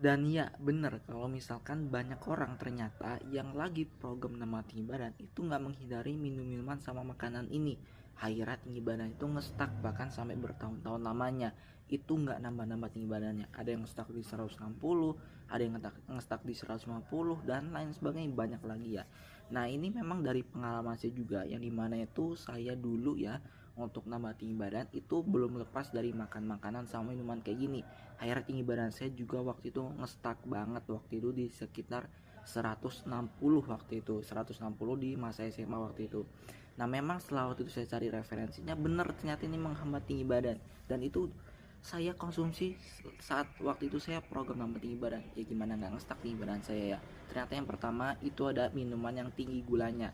Dan ya bener, kalau misalkan banyak orang ternyata yang lagi program nambah tinggi badan itu nggak menghindari minum-minuman sama makanan ini. Akhirnya tinggi badan itu ngestak bahkan sampai bertahun-tahun lamanya. Itu nggak nambah-nambah tinggi badannya. Ada yang ngestak di 160, ada yang ngestak di 150 dan lain sebagainya, banyak lagi ya. Nah ini memang dari pengalaman saya juga, yang dimana itu saya dulu ya untuk nambah tinggi badan itu belum lepas dari makan makanan sama minuman kayak gini. Akhirnya tinggi badan saya juga waktu itu ngestak banget, waktu itu di sekitar 160 waktu itu, 160 di masa SMA waktu itu. Nah memang setelah waktu itu saya cari referensinya, bener ternyata ini menghambat tinggi badan. Dan itu saya konsumsi saat waktu itu saya program nambah tinggi badan. Ya gimana nggak ngestak tinggi badan saya ya. Ternyata yang pertama itu ada minuman yang tinggi gulanya.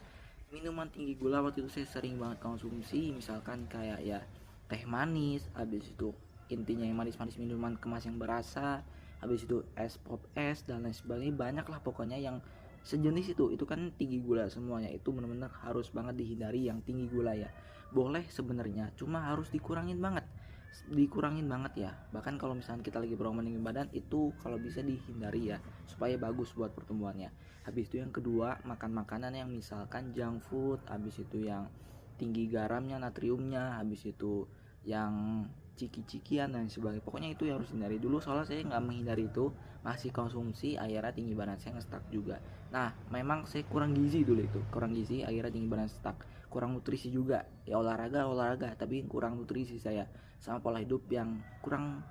Minuman tinggi gula waktu itu saya sering banget konsumsi, misalkan kayak ya teh manis, habis itu intinya yang manis-manis, minuman kemas yang berasa, habis itu es pop es dan lain sebagainya, banyak lah pokoknya yang sejenis itu kan tinggi gula semuanya. Itu benar-benar harus banget dihindari yang tinggi gula ya. Boleh sebenarnya, cuma harus dikurangin banget ya. Bahkan kalau misalnya kita lagi program tinggi badan itu kalau bisa dihindari ya, supaya bagus buat pertumbuhannya. Habis itu yang kedua, makan makanan yang misalkan junk food, habis itu yang tinggi garamnya, natriumnya, habis itu yang ciki-cikian dan sebagainya. Pokoknya itu yang harus hindari dulu, soalnya saya nggak menghindari itu, masih konsumsi, akhirnya tinggi badan saya nge-stuck juga. Nah memang saya kurang gizi dulu, itu kurang gizi akhirnya tinggi badan stuck. Kurang nutrisi juga ya, olahraga tapi kurang nutrisi saya, sama pola hidup yang kurang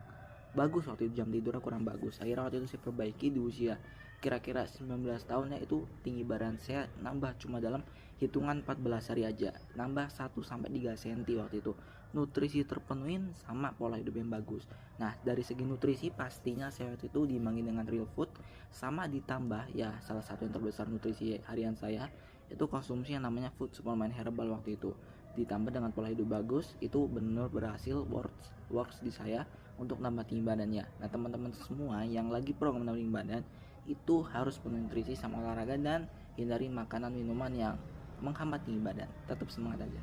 bagus. Waktu itu jam tidurnya kurang bagus. Akhirnya waktu itu saya perbaiki di usia kira-kira 19 tahunnya, itu tinggi badan saya nambah cuma dalam hitungan 14 hari aja, nambah 1 sampai 3 cm waktu itu. Nutrisi terpenuhin sama pola hidup yang bagus. Nah dari segi nutrisi pastinya saya waktu itu diimbangi dengan real food, sama ditambah ya salah satu yang terbesar nutrisi harian saya itu konsumsi yang namanya food supplement herbal waktu itu, ditambah dengan pola hidup bagus. Itu benar berhasil works di saya untuk nambah tinggi badannya. Nah teman-teman semua yang lagi program nambah tinggi badan itu harus penuhi nutrisi sama olahraga dan hindari makanan minuman yang menghambat tinggi badan. Tetap semangat aja.